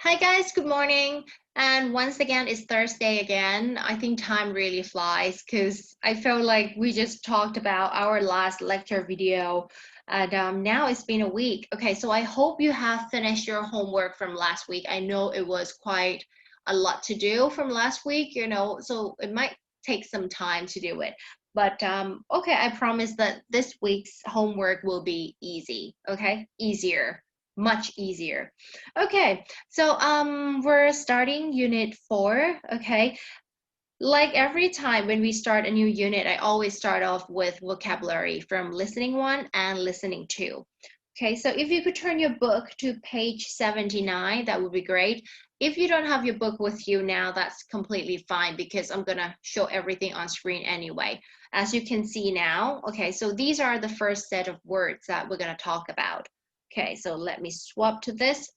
Hi guys, good morning. And once again, it's Thursday again. I think time really flies because I feel like we just talked about our last lecture video and now it's been a week. Okay, so I hope you have finished your homework from last week. I know it was quite a lot to do from last week, so it might take some time to do it. But okay, I promise that this week's homework will be easy, okay? Easier, much easier. Okay, so we're starting unit 4, okay? Like every time when we start a new unit, I always start off with vocabulary from listening 1 and listening 2. Okay, so if you could turn your book to page 79, that would be great. If you don't have your book with you now, that's completely fine because I'm gonna show everything on screen anyway. As you can see now, okay, so these are the first set of words that we're gonna talk about. Okay, so let me swap to this.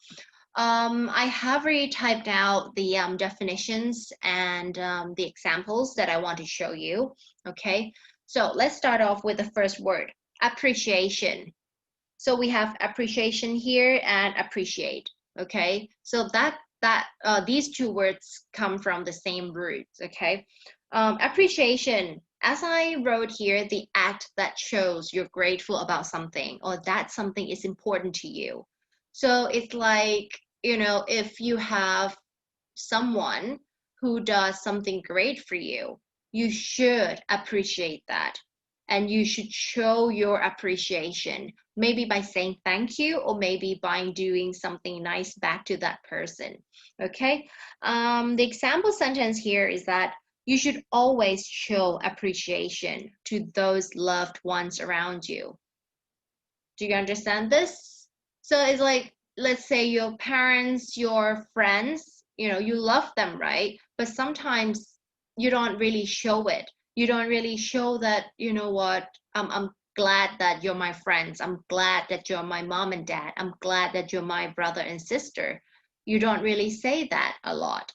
I have already typed out the definitions and the examples that I want to show you. Okay, so let's start off with the first word, appreciation. So we have appreciation here and appreciate. Okay, so these two words come from the same roots. Okay, appreciation. As I wrote here, the act that shows you're grateful about something or that something is important to you. So it's like, if you have someone who does something great for you, you should appreciate that. And you should show your appreciation, maybe by saying thank you or maybe by doing something nice back to that person. Okay? The example sentence here is that you should always show appreciation to those loved ones around you. Do you understand this? So it's like, let's say your parents, your friends, you love them, right? But sometimes you don't really show it. You don't really show that, you know what, I'm glad that you're my friends. I'm glad that you're my mom and dad. I'm glad that you're my brother and sister. You don't really say that a lot.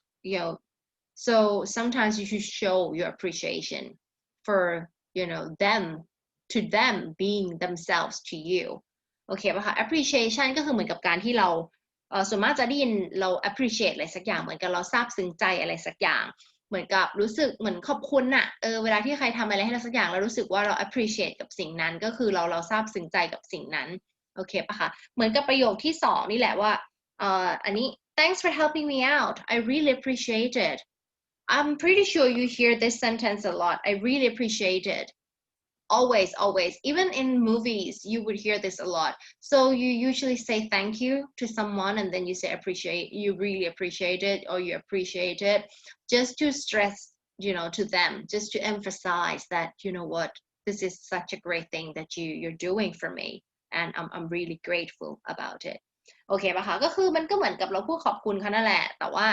So sometimes you should show your appreciation for, them, to them being themselves to you โอเคป่ะคะ appreciation ก็คือเหมือนกับการที่เราส่วนมากจะได้ยินเรา appreciate อะไรสักอย่างเหมือนกับเราซาบซึ้งใจอะไรสักอย่างเหมือนกับรู้สึกเหมือนขอบคุณน่ะเวลาที่ใครทำอะไรให้เราสักอย่างเรารู้สึกว่าเรา appreciate กับสิ่งนั้นก็คือเราซาบซึ้งใจกับสิ่งนั้นโอเคป่ะคะเหมือนกับประโยคที่สองนี่แหละว่าอันนี้ thanks for helping me out I really appreciate it I'm pretty sure you hear this sentence a lot. I really appreciate it. Always, always. Even in movies, you would hear this a lot. So you usually say thank you to someone and then you say appreciate, you really appreciate it or you appreciate it just to stress, to them, just to emphasize that, you know what, this is such a great thing that you're doing for me. And I'm really grateful about it. โอเคป่ะคะก็คือมันก็เหมือนกับเราพูดขอบคุณเขานั่นแหละแต่ว่า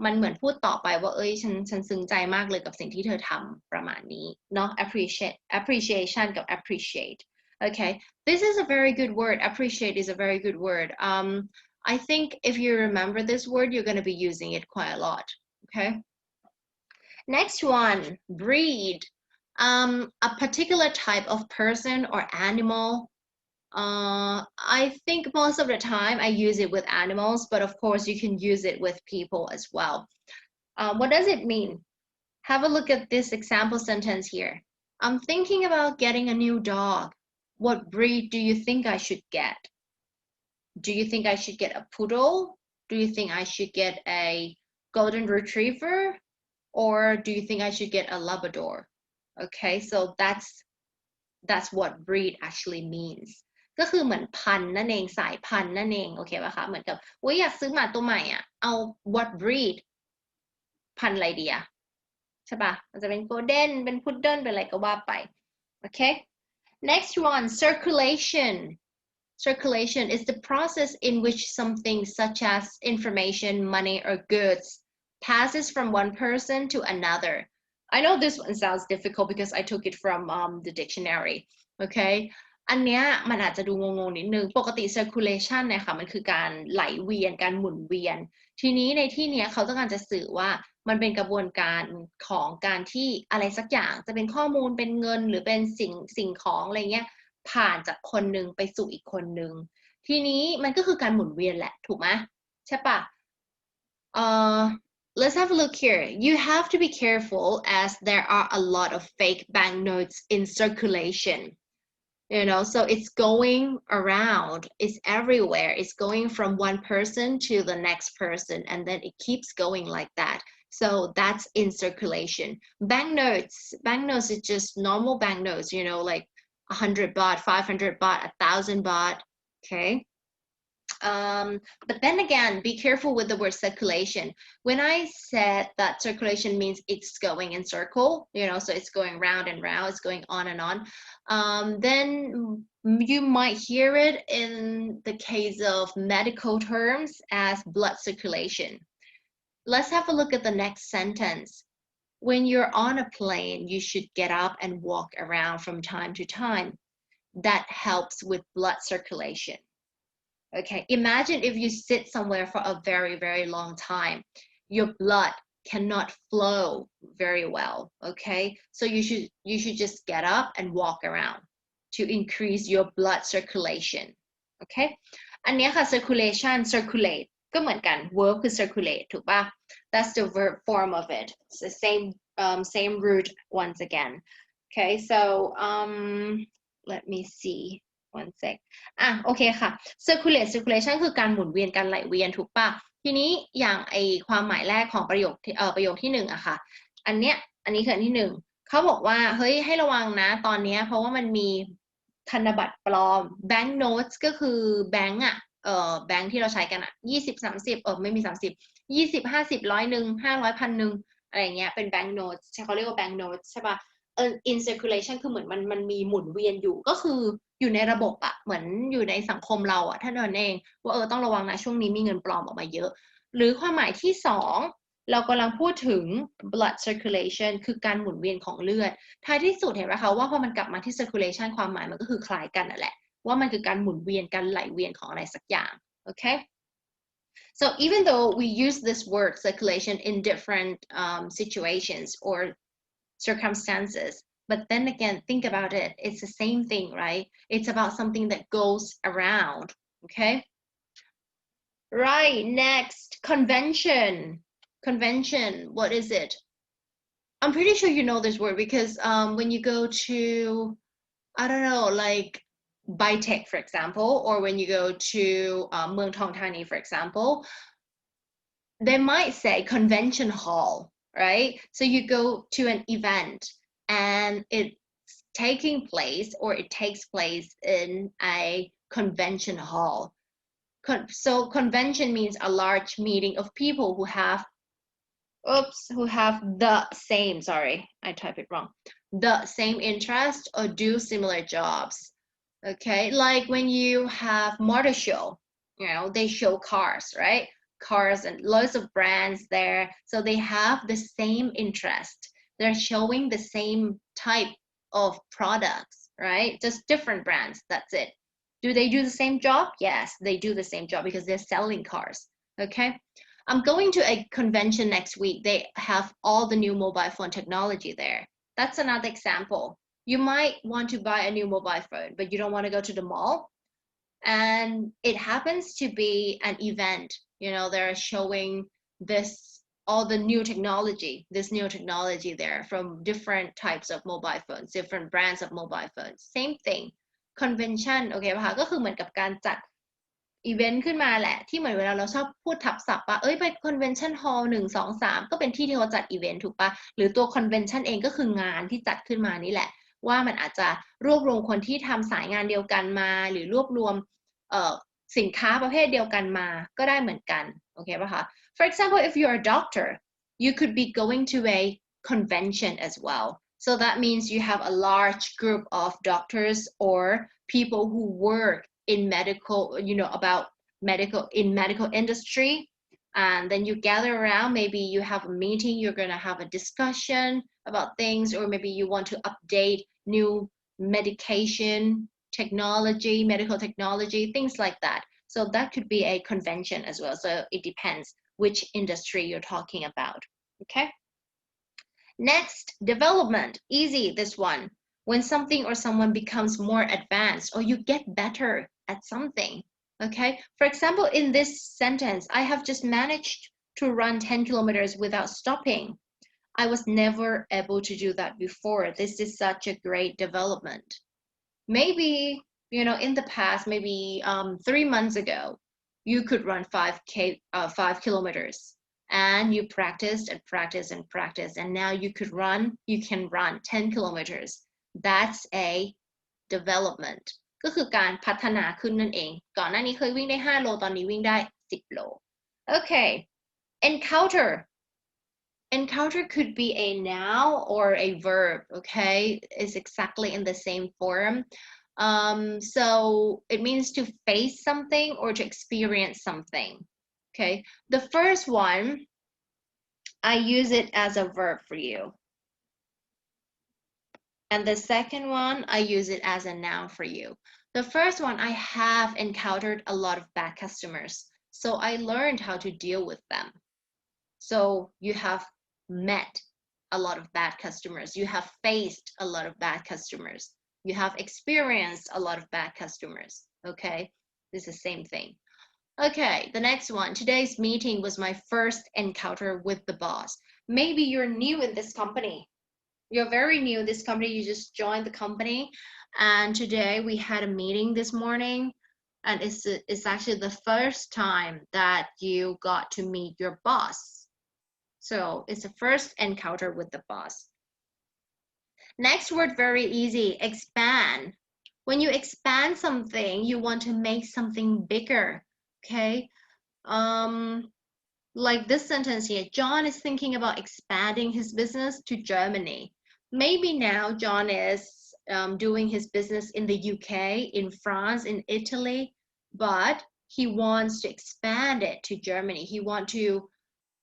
มันเหมือนพูดต่อไปว่าฉันซึ้งใจมากเลยกับสิ่งที่เธอทำประมาณนี้เนาะ appreciation กับ appreciate okay this is a very good word appreciate is a very good word I think if you remember this word you're going to be using it quite a lot okay next one breed a particular type of person or animal I think most of the time I use it with animals, but of course you can use it with people as well. What does it mean? Have a look at this example sentence here. I'm thinking about getting a new dog. What breed do you think I should get? Do you think I should get a poodle? Do you think I should get a golden retriever? Or do you think I should get a Labrador? Okay, so that's what breed actually means ก็คือเหมือนพันธุ์นั่นเองสายพันธุ์นั่นเองโอเคป่ะคะเหมือนกับอยากซื้อหมาตัวใหม่อ่ะเอา what breed พันธุ์อะไรดีอ่ะใช่ป่ะมันจะเป็น golden เป็น poodle เป็นอะไรก็ว่าไป okay next one circulation circulation is the process in which something such as information money or goods passes from one person to another I know this one sounds difficult because I took it from the dictionary okay อันเนี้ยมันอาจจะดูงงๆนิดนึงปกติ circulation เนี่ยค่ะมันคือการไหลเวียนการหมุนเวียนทีนี้ในที่เนี้ยเขาต้องการจะสื่อว่ามันเป็นกระบวนการของการที่อะไรสักอย่างจะเป็นข้อมูลเป็นเงินหรือเป็นสิ่งของอะไรเงี้ยผ่านจากคนหนึ่งไปสู่อีกคนหนึ่งทีนี้มันก็คือการหมุนเวียนแหละถูกไหมใช่ปะ let's have a look here. You have to be careful as there are a lot of fake banknotes in circulation. So it's going around, it's everywhere. It's going from one person to the next person, and then it keeps going like that. So that's in circulation. Banknotes is just normal banknotes, like 100 baht, 500 baht, 1,000 baht. Okay. But then again, be careful with the word circulation. When I said that circulation means it's going in circle, so it's going round and round, it's going on and on, then you might hear it in the case of medical terms as blood circulation. Let's have a look at the next sentence. When you're on a plane, you should get up and walk around from time to time. That helps with blood circulation. Okay, imagine if you sit somewhere for a very, very long time, your blood cannot flow very well. Okay, so you should just get up and walk around to increase your blood circulation. Okay, อันนี้ค่ะ circulate ก็เหมือนกัน verb คือ circulate ถูกป่ะ that's the verb form of it. It's the same root once again. Okay, so let me see. one sec โอเคค่ะ circulation คือการหมุนเวียนการไหลเวียนถูกป่ะทีนี้อย่างความหมายแรกของประโยคที่หนึ่งอะค่ะอันนี้คืออันที่หนึ่งเขาบอกว่าเฮ้ยให้ระวังนะตอนนี้เพราะว่ามันมีธนบัตรปลอม bank notes ก็คือแบงก์อะแบงก์ที่เราใช้กันอะ20 30ไม่มี30 20 50 100 500 1,000อะไรเงี้ยเป็น bank notes เขาเรียกว่า bank notes ใช่ป่ะin circulation คือเหมือนมันมีหมุนเวียนอยู่ก็คืออยู่ในระบบอะเหมือนอยู่ในสังคมเราอะท่านเองว่าต้องระวังนะช่วงนี้มีเงินปลอมออกมาเยอะหรือความหมายที่สองเรากำลังพูดถึง blood circulation คือการหมุนเวียนของเลือดท้ายที่สุดเห็นไหมคะว่าพอมันกลับมาที่ circulation ความหมายมันก็คือคล้ายกันนั่นแหละว่ามันคือการหมุนเวียนการไหลเวียนของอะไรสักอย่างโอเค so even though we use this word circulation in different situations or circumstances. But then again, think about it. It's the same thing, right? It's about something that goes around, okay? Right, next, convention. Convention, what is it? I'm pretty sure you know this word because when you go to, I don't know, like Bytech, for example, or when you go to Muang Thong Thani, for example, they might say convention hall, right? So you go to an event and it's taking place or it takes place in a convention hall. So convention means a large meeting of people who have the same, sorry, I typed it wrong, the same interest or do similar jobs. Okay, like when you have motor show, they show cars, right? Cars and lots of brands there. So they have the same interest. They're showing the same type of products, right? Just different brands, that's it. Do they do the same job? Yes, they do the same job because they're selling cars, okay? I'm going to a convention next week. They have all the new mobile phone technology there. That's another example. You might want to buy a new mobile phone, but you don't want to go to the mall. And it happens to be an event. They're showing all the new technology, this new technology there from different types of mobile phones, different brands of mobile phones. Same thing. Convention โอเคป่ะคะก็คือเหมือนกับการจัดอีเวนต์ขึ้นมาแหละที่เหมือนเวลาเราชอบพูดทับศัพท์ป่ะไป convention hall 1 2 3ก็เป็นที่เขาจัดอีเวนต์ถูกป่ะหรือตัว convention เองก็คืองานที่จัดขึ้นมานี่แหละว่ามันอาจจะรวบรวมคนที่ทำสายงานเดียวกันมาหรือรวบรวมสินค้าประเภทเดียวกันมาก็ได้เหมือนกันโอเคป่ะคะ For example, if you're a doctor, you could be going to a convention as well. So that means you have a large group of doctors or people who work in medical, about medical industry. And then you gather around, maybe you have a meeting, you're going to have a discussion about things, or maybe you want to update new medication technology, medical technology, things like that. So that could be a convention as well. So it depends which industry you're talking about, okay? Next, development, easy, this one. When something or someone becomes more advanced or you get better at something, okay? For example, in this sentence, I have just managed to run 10 kilometers without stopping. I was never able to do that before. This is such a great development. Maybe, in the past, maybe 3 months ago, you could run 5 kilometers, and you practiced and practiced and practiced, and now you can run 10 kilometers. That's a development ก็คือการพัฒนาขึ้นนั่นเองก่อนหน้านี้เคยวิ่งได้5 โลตอนนี้วิ่งได้10 โล Okay, encounter could be a noun or a verb. Okay, it's exactly in the same form. So it means to face something or to experience something. Okay, the first one, I use it as a verb for you. And the second one, I use it as a noun for you. The first one, I have encountered a lot of bad customers. So I learned how to deal with them. So you have met a lot of bad customers. You have faced a lot of bad customers. You have experienced a lot of bad customers. Okay, this is the same thing. Okay, the next one. Today's meeting was my first encounter with the boss. Maybe you're new in this company. You're very new in this company. You just joined the company. And today we had a meeting this morning. And it's actually the first time that you got to meet your boss. So it's the first encounter with the boss. Next word, very easy, expand. When you expand something, you want to make something bigger, okay? Like this sentence here, John is thinking about expanding his business to Germany. Maybe now John is doing his business in the UK, in France, in Italy, but he wants to expand it to Germany. He wants to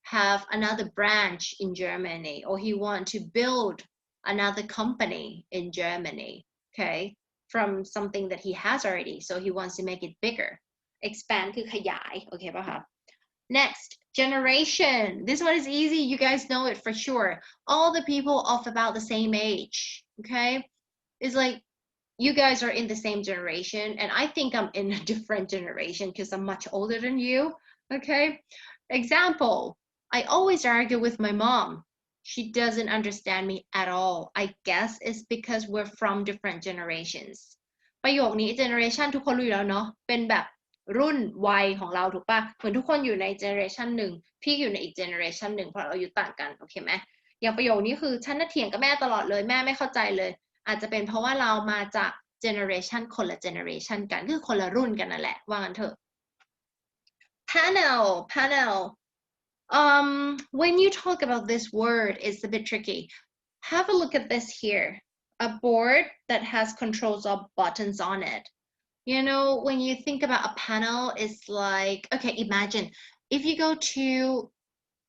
have another branch in Germany, or he wants to build another company in Germany, okay, from something that he has already. So he wants to make it bigger. Expand คือขยาย okay ป่ะคะ Next, generation. This one is easy. You guys know it for sure. All the people of about the same age, okay? It's like you guys are in the same generation, and I think I'm in a different generation because I'm much older than you, okay? Example, I always argue with my mom. She doesn't understand me at all. I guess it's because we're from different generations. ประโยคนี้ generation ทุกคนรู้อยู่แล้วเนาะ เป็นแบบรุ่นวัยของเราถูกปะเหมือนทุกคนอยู่ใน generation หนึ่งพี่อยู่ในอีก generation หนึ่งเพราะเราอายุต่างกันโอเคไหมอย่างประโยคนี้คือฉันน่ะเถียงกับแม่ตลอดเลยแม่ไม่เข้าใจเลยอาจจะเป็นเพราะว่าเรามาจาก generation คนละ generation กันคือคนละรุ่นกันนั่นแหละว่างั้นเถอะ panel when you talk about this word, it's a bit tricky. Have a look at this here. A board that has controls of buttons on it. You know, when you think about a panel, it's like, okay, imagine if you go to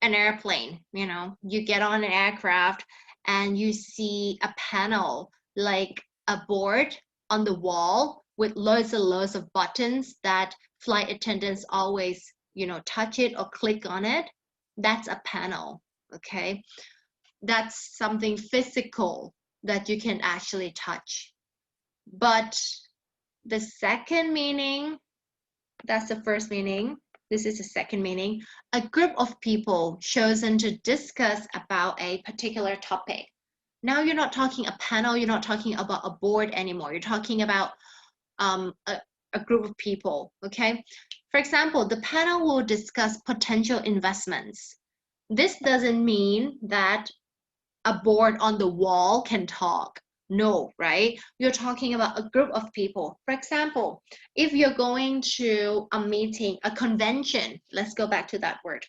an airplane, you get on an aircraft and you see a panel, like a board on the wall with loads and loads of buttons that flight attendants always, touch it or click on it. That's a panel, okay? That's something physical that you can actually touch. But the second meaning, that's the first meaning. This is the second meaning. A group of people chosen to discuss about a particular topic. Now you're not talking a panel, you're not talking about a board anymore. You're talking about a group of people, okay? For example, the panel will discuss potential investments. This doesn't mean that a board on the wall can talk. No, right? You're talking about a group of people. For example, if you're going to a meeting, a convention, let's go back to that word.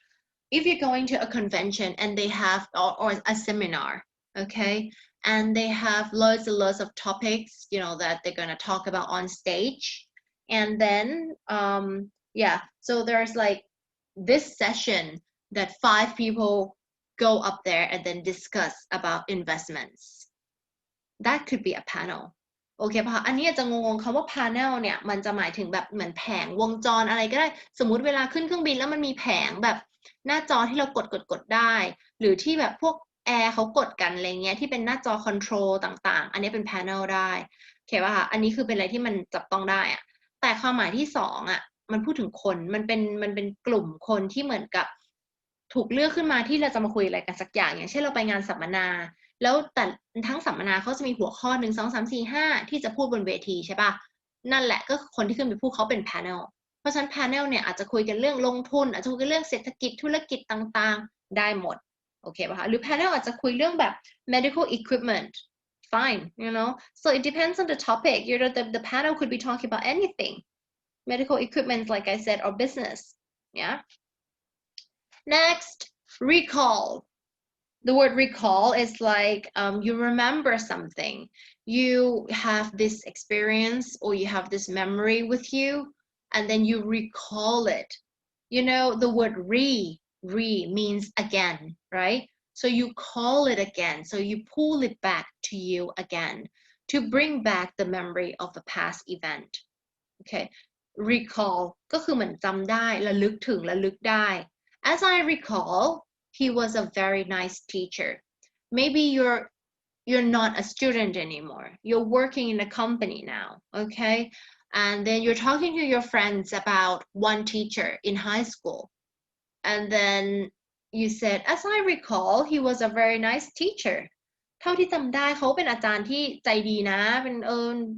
If you're going to a convention and they have, or a seminar, okay, and they have loads and loads of topics, that they're going to talk about on stage. And then, so there's like this session that 5 people go up there and then discuss about investments. That could be a panel. โอเคป่ะอันนี้อาจจะงงๆคำว่า panel เนี่ยมันจะหมายถึงแบบเหมือนแผงวงจรอะไรก็ได้สมมุติเวลาขึ้นเครื่องบินแล้วมันมีแผงแบบหน้าจอที่เรากดได้หรือที่แบบพวกแอร์เขากดกันอะไรเงี้ยที่เป็นหน้าจอคอนโทรลต่างๆอันนี้เป็น panel ได้โอเคป่ะคะอันนี้คือเป็นอะไรที่มันจับต้องได้อะแต่ความหมายที่2อ่ะมันพูดถึงคนมันเป็นกลุ่มคนที่เหมือนกับ ถูกเลือกขึ้นมาที่เราจะมาคุยอะไรกันสักอย่างอย่างเช่นเราไปงานสัมมนาแล้วแต่ทั้งสัมมนาเขาจะมีหัวข้อ1 2 3 4 5ที่จะพูดบนเวทีใช่ป่ะนั่นแหละก็คนที่ขึ้นไปพูดเขาเป็น panel เพราะฉะนั้น panel เนี่ยอาจจะคุยกันเรื่องลงทุนอาจจะคุยกันเรื่องเศรษฐกิจธุรกิจต่างๆได้หมดโอเคป่ะคะหรือ panel อาจจะคุยเรื่องแบบ medical equipment fine so it depends on the topic the panel could be talking about anything medical equipment like I said or business yeah next recall the word recall is like you remember something you have this experience or you have this memory with you and then you recall it the word re means again right so you call it again so you pull it back to you again to bring back the memory of a past event okay recall ก็คือเหมือนจำได้ระลึกถึงระลึกได้ as I recall he was a very nice teacher maybe you're not a student anymore you're working in a company now okay and then you're talking to your friends about one teacher in high school and then you said as I recall he was a very nice teacher เท่าที่จำได้เขาเป็นอาจารย์ที่ใจดีนะเป็น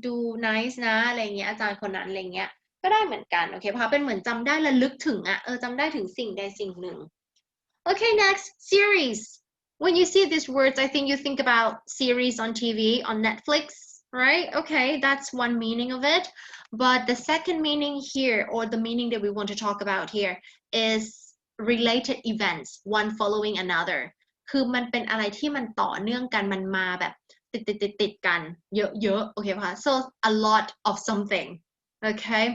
ดู nice นะอะไรเงี้ยอาจารย์คนนั้นอะไรเงี้ยก็ได้เหมือนกันโอเคเพราะเป็นเหมือนจำได้ระลึกถึงจำได้ถึงสิ่งใดสิ่งหนึ่ง okay next series when you see these words I think you think about series on TV on Netflix right okay that's one meaning of it but the second meaning here or the meaning that we want to talk about here is related events one following another คือมันเป็นอะไรที่มันต่อเนื่องกันมันมาแบบติดกันเยอะโอเคป่ะ so a lot of something okay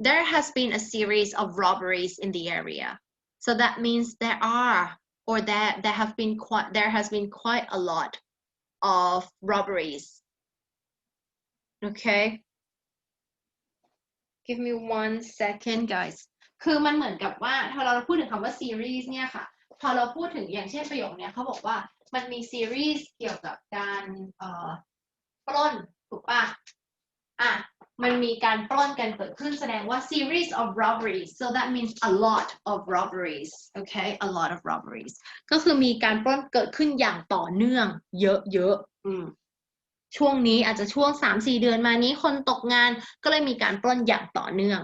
there has been a series of robberies in the area so that means there has been quite a lot of robberies okay give me 1 second guys คือมันเหมือนกับว่าถ้าเราพูดถึงคำว่า series เนี่ยค่ะพอเราพูดถึงอย่างเช่นประโยคเนี้ยเขาบอกว่ามันมี series เกี่ยวกับการปล้นถูกป่ะมันมีการปล้นกันเกิดขึ้นแสดงว่า series of robberies so that means a lot of robberies okay a lot of robberies ก็คือมีการปล้นเกิดขึ้นอย่างต่อเนื่องเยอะช่วงนี้อาจจะช่วง 3-4 เดือนมานี้คนตกงานก็เลยมีการปล้นอย่างต่อเนื่อง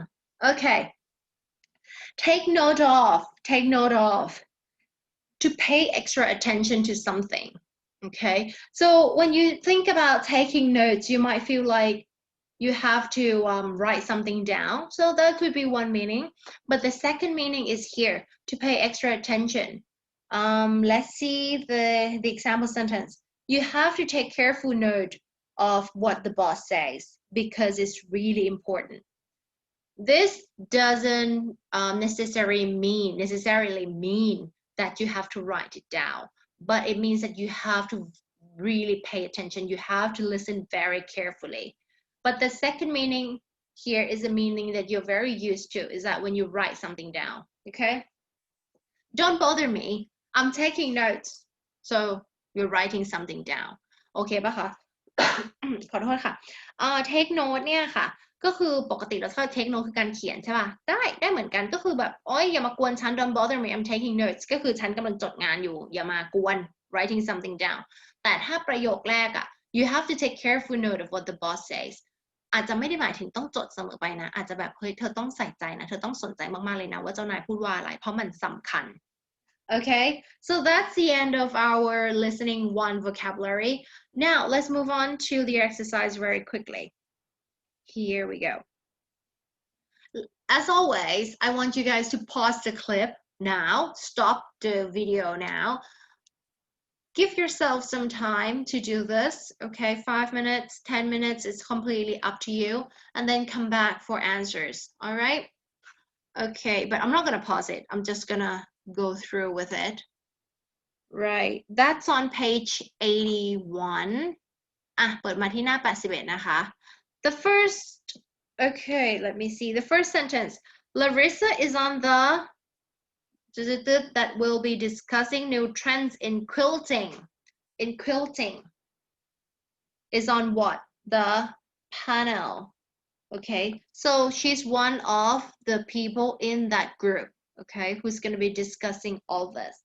okay take note of to pay extra attention to something okay so when you think about taking notes you might feel like you have to write something down so that could be one meaning but the second meaning is here to pay extra attention let's see the example sentence you have to take careful note of what the boss says because it's really important this doesn't necessarily mean that you have to write it down but it means that you have to really pay attention you have to listen very carefully but the second meaning here is a meaning that you're very used to is that when you write something down okay don't bother me I'm taking notes so you're writing something down โอเคป่ะคะ ขอโทษค่ะtake note เนี่ยค่ะก็คือปกติเราชอบ take note คือการเขียนใช่ป่ะได้เหมือนกันก็คือแบบโอ๊ยอย่ามากวนฉัน don't bother me I'm taking notes ก็คือฉันกำลังจดงานอยู่อย่ามากวน writing something down แต่ถ้าประโยคแรกyou have to take careful note of what the boss says อาจจะไม่ได้หมายถึงต้องจดเสมอไปนะอาจจะแบบเฮ้ยเธอต้องใส่ใจนะเธอต้องสนใจมากๆเลยนะว่าเจ้านายพูดว่าอะไรเพราะมันสำคัญOkay, so that's the end of our listening one vocabulary. Now let's move on to the exercise very quickly. Here we go. As always, I want you guys to pause the clip now, stop the video now. Give yourself some time to do this, okay? 5 minutes, 10 minutes, it's completely up to you. And then come back for answers, all right? Okay, but I'm not gonna pause it. I'm just gonna go through with it. Right, that's on page 81. เปิดมาที่หน้า81นะคะ The first, okay, let me see. The first sentence, Larissa is on the that will be discussing new trends in quilting. In quilting is on what? The panel. Okay, so she's one of the people in that group. okay, who's going to be discussing all this.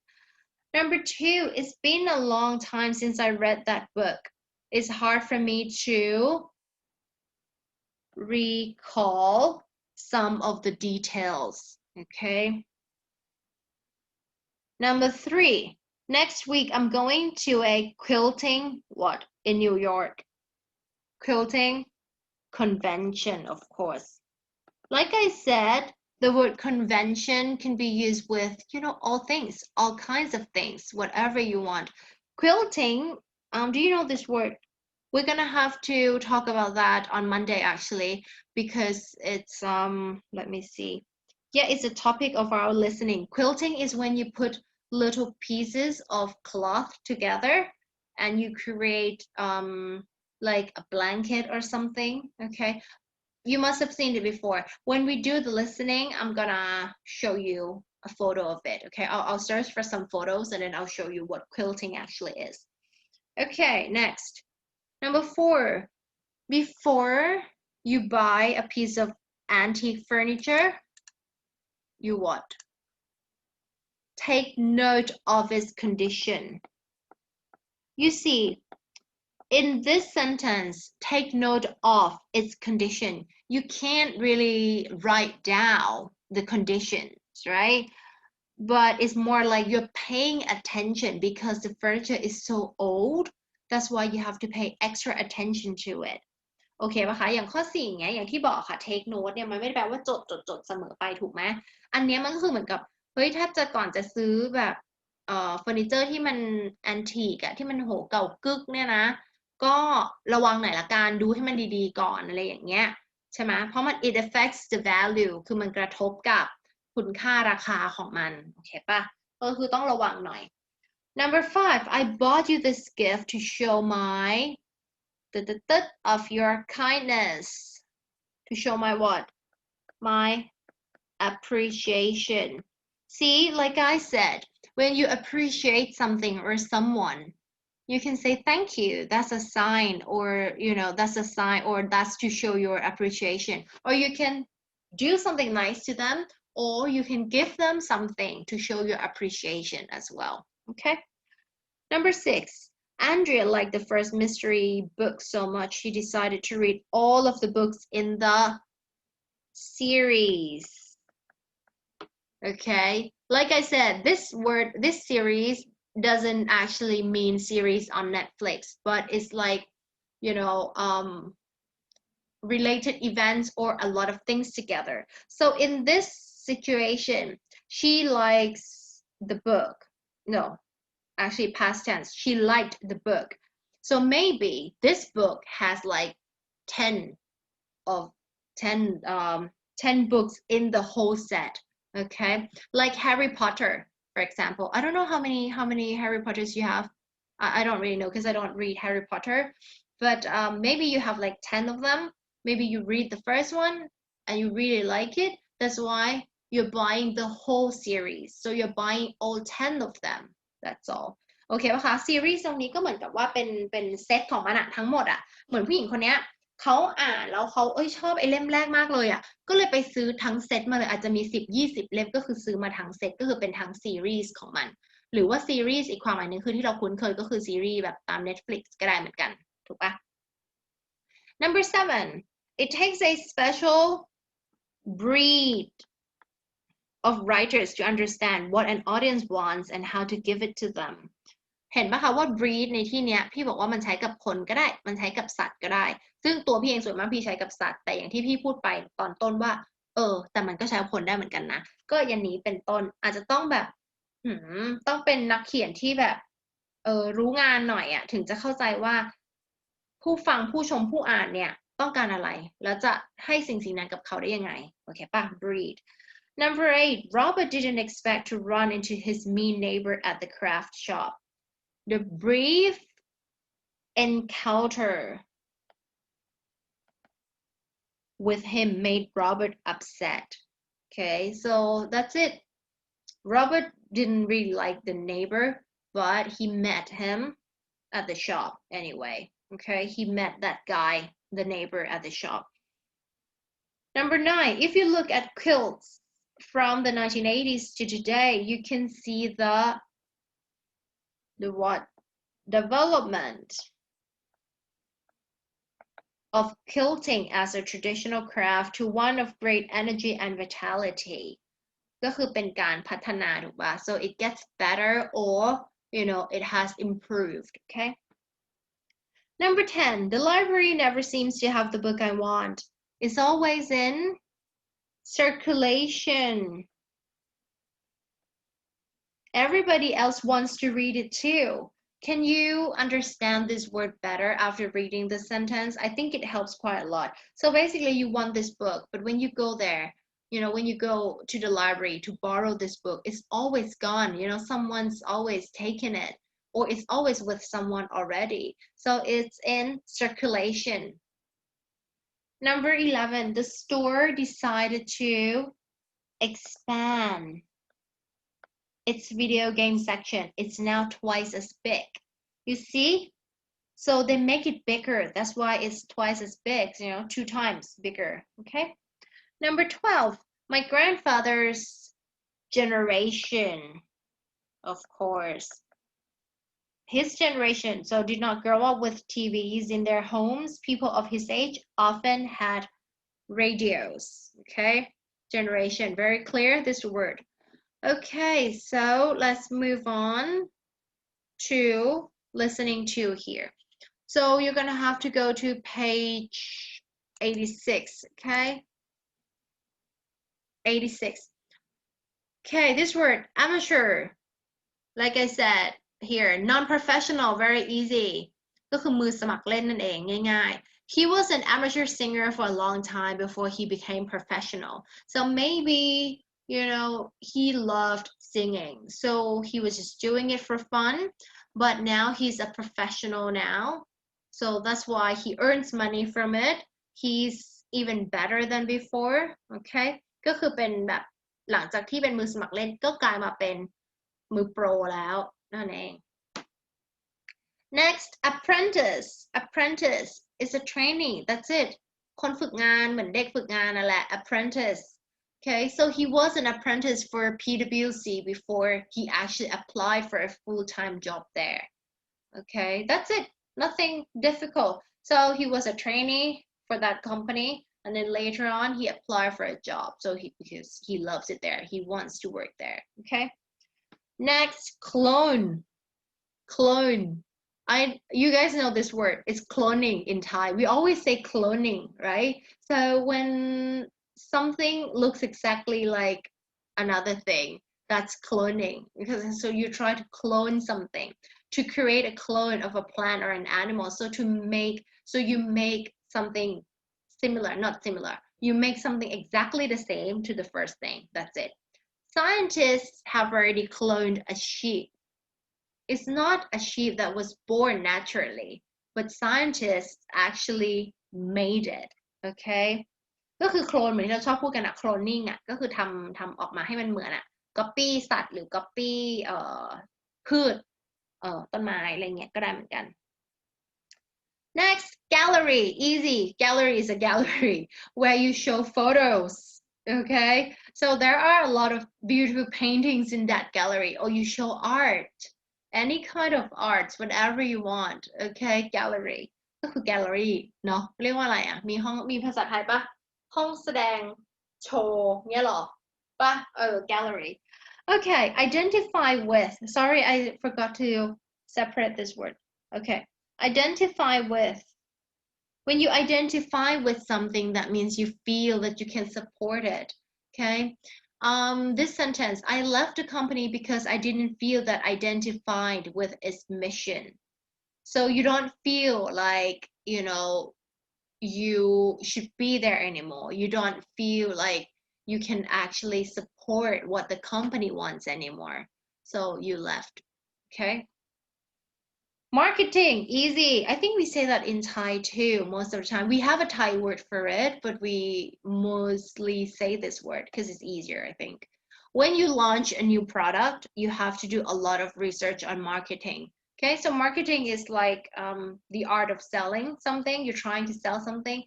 Number 2, it's been a long time since I read that book. It's hard for me to recall some of the details, okay? Number 3, next week I'm going to a quilting, in New York? Quilting convention, of course. Like I said, the word convention can be used with, all things, all kinds of things, whatever you want. Quilting, do you know this word? We're gonna have to talk about that on Monday actually, because it's let me see. Yeah, it's a topic of our listening. Quilting is when you put little pieces of cloth together and you create like a blanket or something, okay? You must have seen it before. When we do the listening, I'm gonna show you a photo of it, okay? I'll search for some photos and then I'll show you what quilting actually is. Okay, next. Number 4, before you buy a piece of antique furniture, you what? Take note of its condition. You see, in this sentence, take note of its condition. You can't really write down the conditions, right? But it's more like you're paying attention because the furniture is so old. That's why you have to pay extra attention to it. โอเคป่ะคะอย่างข้อ4อย่างเงี้ยอย่างที่บอกค่ะ take note เนี่ยมันไม่ได้แปลว่าจดเสมอไปถูกไหมอันเนี้ยมันก็คือเหมือนกับเฮ้ยถ้าจะก่อนจะซื้อแบบเฟอร์นิเจอร์ที่มันแอนทีกอะที่มันโหเก่ากึกเนี่ยนะก็ระวังหน่อยละกันดูให้มันดีๆก่อนอะไรอย่างเงี้ยใช่ไหมเพราะมัน it affects the value คือมันกระทบกับคุณค่าราคาของมันโอเคป่ะก็คือต้องระวังหน่อย Number 5 I bought you this gift to show my of your kindness, to show my what? My appreciation. See, like I said, when you appreciate something or someone, you can say thank you. That's a sign, or that's a sign, or that's to show your appreciation. Or you can do something nice to them, or you can give them something to show your appreciation as well. Okay. Number 6, Andrea liked the first mystery book so much she decided to read all of the books in the series. Okay, like I said, this series doesn't actually mean series on Netflix, but it's like, related events or a lot of things together. So in this situation, she likes the book. No, actually past tense, she liked the book. So maybe this book has like 10 books in the whole set, okay? Like Harry Potter, for example. I don't know how many Harry Potters you have. I don't really know because I don't read Harry Potter, but maybe you have like 10 of them. Maybe you read the first one and you really like it. That's why you're buying the whole series. So you're buying all 10 of them. That's all. โอเคป่ะคะซีรีส์ตรงนี้ก็เหมือนกับว่าเป็นเซตของมันอะทั้งหมดอะเหมือนผู้หญิงคนเนี้ยเขาอ่านแล้วเขาชอบไอ้เล่มแรกมากเลยอะก็เลยไปซื้อทั้งเซตมาเลยอาจจะมี10-20เล่มก็คือซื้อมาทั้งเซตก็คือเป็นทั้งซีรีส์ของมันหรือว่าซีรีส์อีกความหมายหนึ่งคือที่เราคุ้นเคยก็คือซีรีส์แบบตาม Netflix ก็ได้เหมือนกันถูกปะ Number 7 it takes a special breed of writers to understand what an audience wants and how to give it to them เห็นปะคะว่า breed ในที่เนี้ยพี่บอกว่ามันใช้กับคนก็ได้มันใช้กับสัตว์ก็ได้ซึ่งตัวพี่เองส่วนมากพี่ใช้กับสัตว์แต่อย่างที่พี่พูดไปตอนต้นว่าแต่มันก็ใช้กับคนได้เหมือนกันนะก็อย่างนี้เป็นต้นอาจจะต้องแบบต้องเป็นนักเขียนที่แบบรู้งานหน่อยอะถึงจะเข้าใจว่าผู้ฟังผู้ชมผู้อ่านเนี่ยต้องการอะไรแล้วจะให้สิ่งนั้นกับเขาได้ยังไงโอเคป่ะ breed Number 8 Robert didn't expect to run into his mean neighbor at the craft shop The brief encounter with him made Robert upset. Okay, so that's it. Robert didn't really like the neighbor, but he met him at the shop anyway. Okay, he met that guy, the neighbor at the shop. Number 9, if you look at quilts from the 1980s to today, you can see the what? Development of quilting as a traditional craft to one of great energy and vitality ก็คือเป็นการพัฒนาถูกป่ะ so it gets better or it has improved. Okay, number 10, the library never seems to have the book I want. It's always in circulation. Everybody else wants to read it too. Can you understand this word better after reading this sentence? I think it helps quite a lot. So basically you want this book, but when you go there, when you go to the library to borrow this book, it's always gone. Someone's always taken it, or it's always with someone already. So it's in circulation. Number 11, the store decided to expand its video game section. It's now twice as big. You see? So they make it bigger. That's why it's twice as big, 2 times bigger. Okay? Number 12, my grandfather's generation, of course. His generation, so did not grow up with TVs in their homes. People of his age often had radios. Okay? Generation, very clear, this word. Okay, so let's move on to listening to here. So you're going to have to go to page 86, okay? 86. Okay, this word, amateur. Like I said here, non-professional, very easy. ก็คือมือสมัครเล่นนั่นเองง่ายๆ He was an amateur singer for a long time before he became professional. So maybe he loved singing, so he was just doing it for fun, but now he's a professional now, so that's why he earns money from it. He's even better than before. Okay, ก็คือเป็นแบบหลังจากที่เป็นมือสมัครเล่นก็กลายมาเป็นมือโปรแล้วนั่นเอง Next, apprentice is a trainee. That's it. คนฝึกงานเหมือนเด็กฝึกงานนั่นแหละ apprentice. Okay, so he was an apprentice for PwC before he actually applied for a full-time job there. Okay, that's it. Nothing difficult. So he was a trainee for that company, and then later on he applied for a job. So because he loves it there, he wants to work there. Okay. Next, clone. You guys know this word. It's cloning in Thai. We always say cloning, right? So when something looks exactly like another thing, that's cloning. Because so you try to clone something, to create a clone of a plant or an animal. So you make something similar, not similar. You make something exactly the same to the first thing. That's it. Scientists have already cloned a sheep. It's not a sheep that was born naturally, but scientists actually made it. Okay? ก็คือโคลนเหมือนที่เราชอบพูดกันอะ cloning อะก็คือทำออกมาให้มันเหมือนอะ copy สัตว์หรือ copy พืชต้นไม้อะไรเงี้ยก็ได้เหมือนกัน Next, gallery. Easy. Gallery is a gallery where you show photos. Okay? So there are a lot of beautiful paintings in that gallery, or you show art. Any kind of arts, whatever you want. Okay? Gallery. ก็คือ gallery เนาะเรียกว่าอะไรอะมีภาษาไทยปะห้องแสดงโชว์เงี้ยหรอปะgallery. Okay, identify with. Sorry, I forgot to separate this word. Okay, identify with. When you identify with something, that means you feel that you can support it. Okay, this sentence, I left the company because I didn't feel that identified with its mission. So you don't feel like you should be there anymore. You don't feel like you can actually support what the company wants anymore. So you left. Okay. Marketing, easy. I think we say that in Thai too most of the time. We have a Thai word for it, but we mostly say this word because it's easier, I think. When you launch a new product, you have to do a lot of research on marketing. Okay, so marketing is like the art of selling something. You're trying to sell something.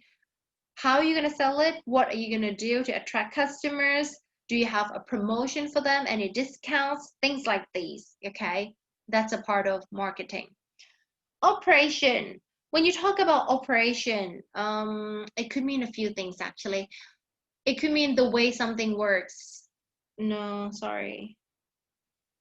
How are you going to sell it? What are you going to do to attract customers? Do you have a promotion for them? Any discounts? Things like these, okay? That's a part of marketing. Operation. When you talk about operation, it could mean a few things actually. It could mean the way something works. No, sorry.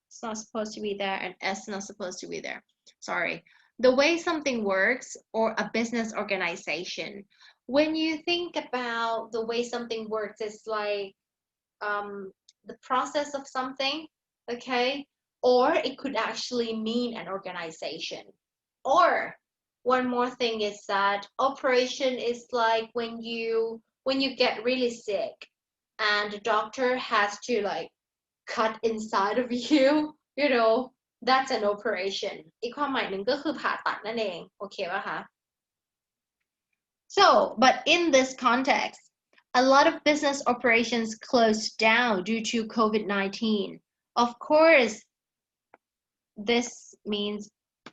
It's not supposed to be there, and S not supposed to be there. Sorry. The way something works or a business organization. When you think about the way something works, it's like the process of something, okay? Or it could actually mean an organization. Or one more thing is that operation is like when you get really sick and the doctor has to like cut inside of you, you know, that's an operation. อีกความหมายหนึ่งก็คือผ่าตัดนั่นเองโอเคป่ะคะ So but in this context a lot of business operations closed down due to COVID-19. Of course this means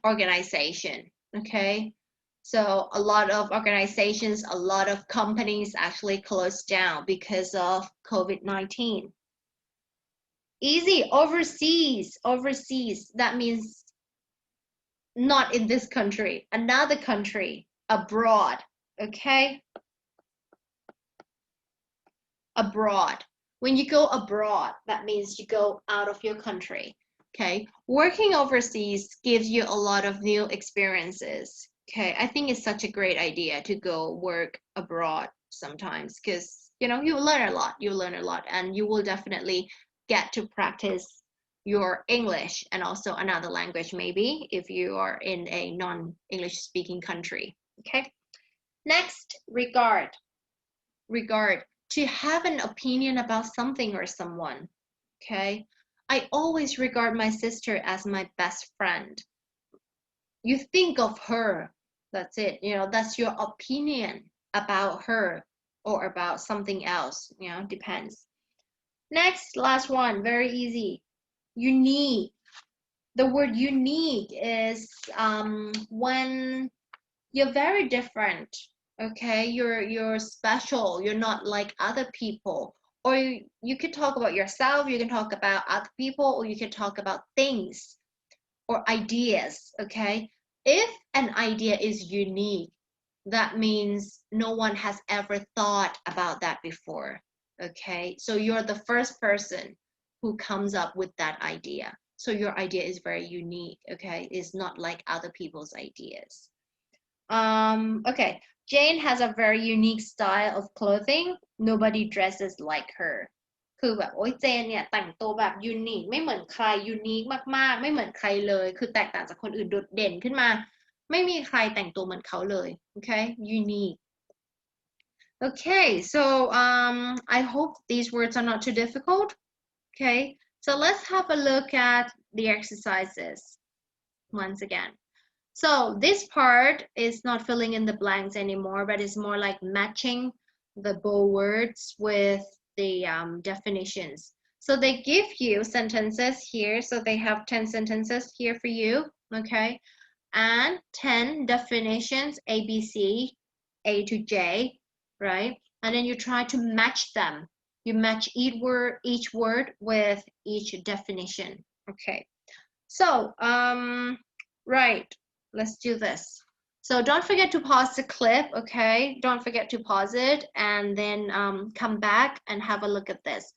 organization, okay? So a lot of organizations, a lot of companies actually closed down because of COVID-19. Easy, overseas. Overseas, that means not in this country, another country, abroad, okay? Abroad. When you go abroad, that means you go out of your country, okay? Working overseas gives you a lot of new experiences, okay? I think it's such a great idea to go work abroad sometimes because, you know, you learn a lot, and you will definitely get to practice your English and also another language maybe if you are in a non-English speaking country, okay? Next, regard. Regard. To have an opinion about something or someone, okay? I always regard my sister as my best friend. You think of her, that's it, you know, that's your opinion about her or about something else, you know, depends. Next, last one, very easy. Unique. The word unique is when you're very different, okay? You're special, you're not like other people. Or you could talk about yourself, you can talk about other people, or you can talk about things or ideas, okay? If an idea is unique, that means no one has ever thought about that before, okay? So you're the first person who comes up with that idea. So your idea is very unique, okay? It's not like other people's ideas. Okay, Jane has a very unique style of clothing. Nobody dresses like her. คือแบบโอ๊ยเจนเนี่ยแต่งตัวแบบยูนิคไม่เหมือนใครยูนิคมากๆไม่เหมือนใครเลยคือแตกต่างจากคนอื่นโดดเด่นขึ้นมาไม่มีใครแต่งตัวเหมือนเขาเลย okay unique. Okay, so I hope these words are not too difficult. Okay, so let's have a look at the exercises once again. So this part is not filling in the blanks anymore, but it's more like matching the bold words with the definitions. So they give you sentences here. So they have 10 sentences here for you, okay? And 10 definitions, A, B, C, A to J, right? And then you try to match them. You match each word with each definition, okay? So, right. Let's do this. So don't forget to pause the clip, okay? Don't forget to pause it and then come back and have a look at this.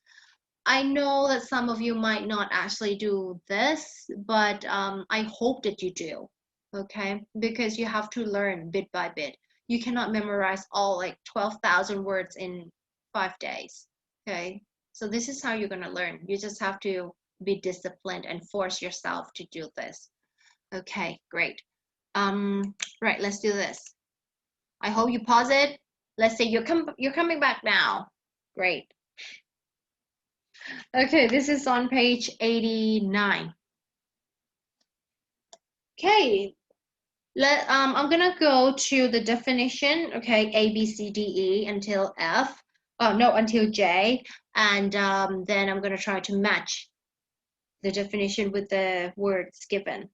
I know that some of you might not actually do this, but I hope that you do, okay? Because you have to learn bit by bit. You cannot memorize all like 12,000 words in 5 days, okay? So this is how you're gonna learn. You just have to be disciplined and force yourself to do this. Okay, great. Right, let's do this. I hope you pause it. Let's say you're coming back now. Great. Okay, this is on page 89. Okay, I'm gonna go to the definition, okay, A, B, C, D, E until F. Oh, no, until J. And then I'm gonna try to match the definition with the words given.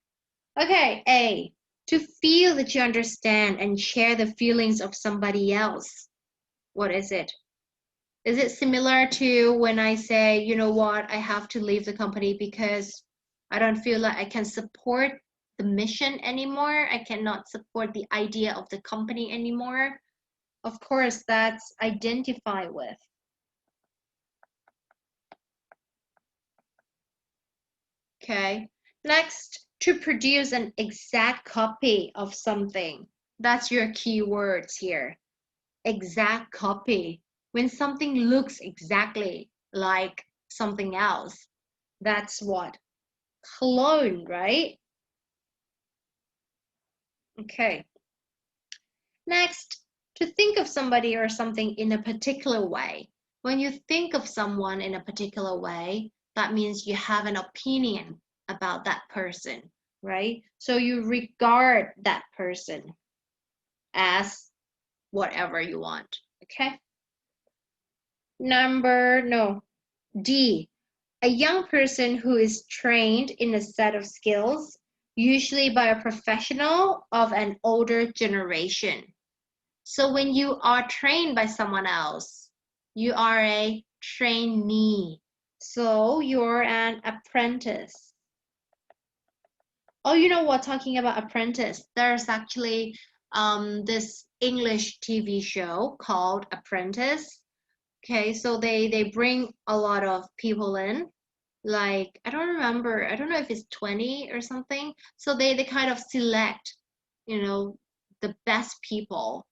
Okay, A. To feel that you understand and share the feelings of somebody else. What is it? Is it similar to when I say, you know what, I have to leave the company because I don't feel like I can support the mission anymore. I cannot support the idea of the company anymore. Of course, that's identify with. Okay. Next, to produce an exact copy of something. That's your keywords here. Exact copy. When something looks exactly like something else, that's what? Clone, right? Okay. Next, to think of somebody or something in a particular way. When you think of someone in a particular way, that means you have an opinion about that person, right? So you regard that person as whatever you want, okay? D, a young person who is trained in a set of skills, usually by a professional of an older generation. So when you are trained by someone else, you are a trainee. So you're an apprentice. Oh, you know what? Talking about apprentice, there's actually this English TV show called Apprentice. Okay, so they bring a lot of people in, like I don't remember, I don't know if it's 20 or something. So they kind of select, you know, the best people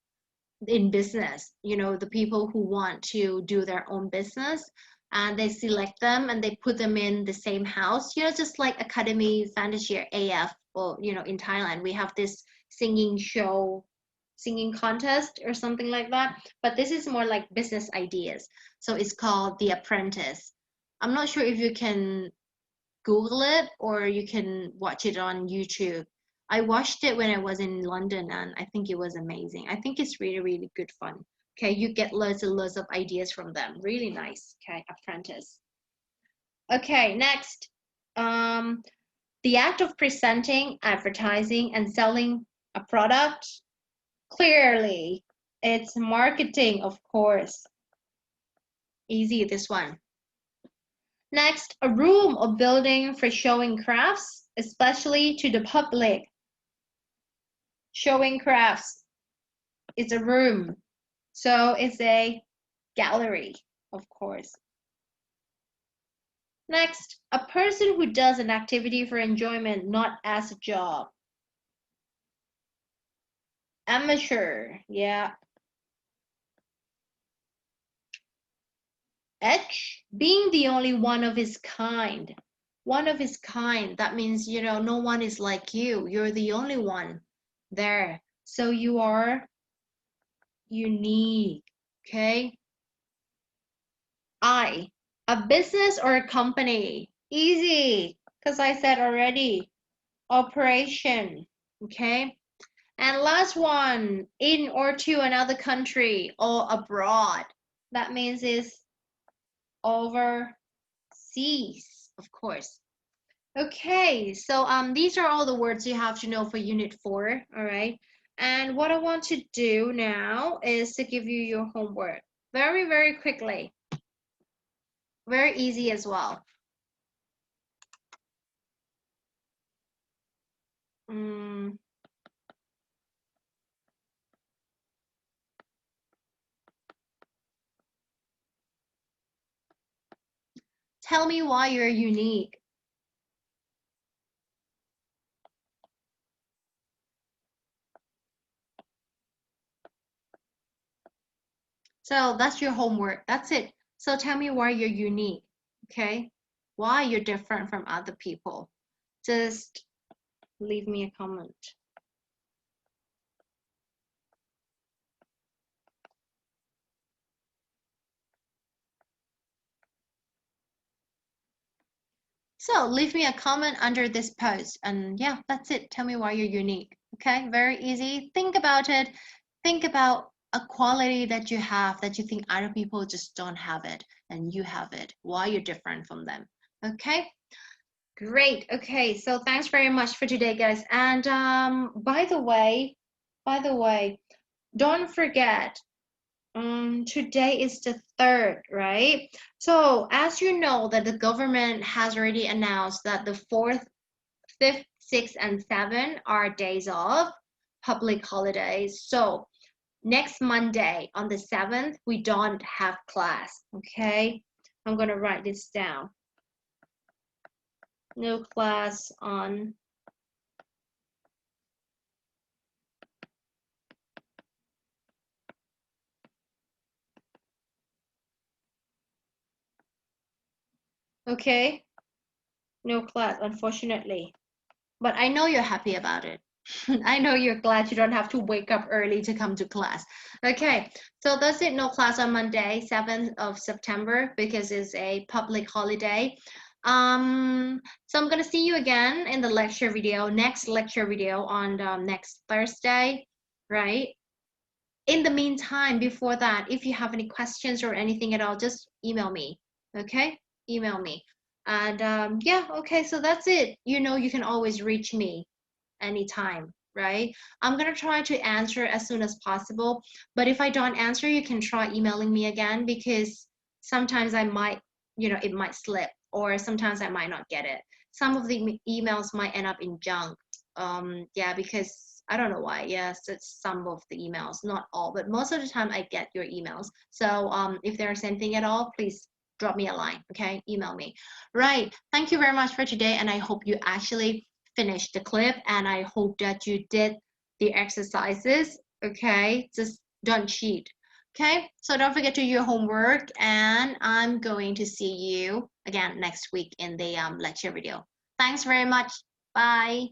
in business, you know, the people who want to do their own business, and they select them and they put them in the same house, you know, just like Academy Fantasy AF, or you know, in Thailand we have this singing show, singing contest or something like that, but this is more like business ideas. So it's called The Apprentice. I'm not sure if you can Google it or you can watch it on YouTube. I watched it when I was in London and I think it was amazing. I think it's really, really good fun. Okay, you get loads and loads of ideas from them. Really nice. Okay, Apprentice. Okay, next. Um, the act of presenting, advertising, and selling a product. Clearly, it's marketing, of course. Easy, this one. Next, a room or building for showing crafts, especially to the public. Showing crafts is a room, so it's a gallery, of course. Next, a person who does an activity for enjoyment, not as a job. Amateur, yeah. H, being the only one of his kind. One of his kind, that means, you know, no one is like you. You're the only one there. So you are unique, okay? I, a business or a company. Easy, because I said already. Operation, okay? And last one, in or to another country or abroad. That means is overseas, of course. Okay, so these are all the words you have to know for Unit 4, all right? And what I want to do now is to give you your homework very, very quickly. Very easy as well. Tell me why you're unique. So that's your homework. That's it. So tell me why you're unique, okay? Why you're different from other people. Just leave me a comment. So leave me a comment under this post, and yeah, that's it. Tell me why you're unique, okay? Very easy. Think about it. Think about a quality that you have that you think other people just don't have it, and you have it. Why you're different from them, okay? Great. Okay, so thanks very much for today, guys. And by the way, don't forget Today is the 3rd, right? So as you know that the government has already announced that the 4th, 5th, 6th, and 7th are days of public holidays. So next Monday on the 7th, we don't have class, okay? I'm gonna write this down. No class on okay? No class, unfortunately. But I know you're happy about it. I know you're glad you don't have to wake up early to come to class. Okay, so that's it. No class on Monday, 7th of September, because it's a public holiday. So I'm gonna see you again in the lecture video, next lecture video on next Thursday, right? In the meantime, before that, if you have any questions or anything at all, just email me, okay? Email me. And yeah, okay, so that's it. You know, you can always reach me anytime, right? I'm gonna try to answer as soon as possible, but if I don't answer, you can try emailing me again because sometimes I might, it might slip, or sometimes I might not get it. Some of the emails might end up in junk. Yeah, because I don't know why. Yes, it's some of the emails, not all, but most of the time I get your emails. So if there's anything at all, please drop me a line, okay? Email me. Right. Thank you very much for today, and I hope you actually finish the clip, and I hope that you did the exercises, okay? Just don't cheat, okay? So don't forget to do your homework, and I'm going to see you again next week in the lecture video. Thanks very much. Bye.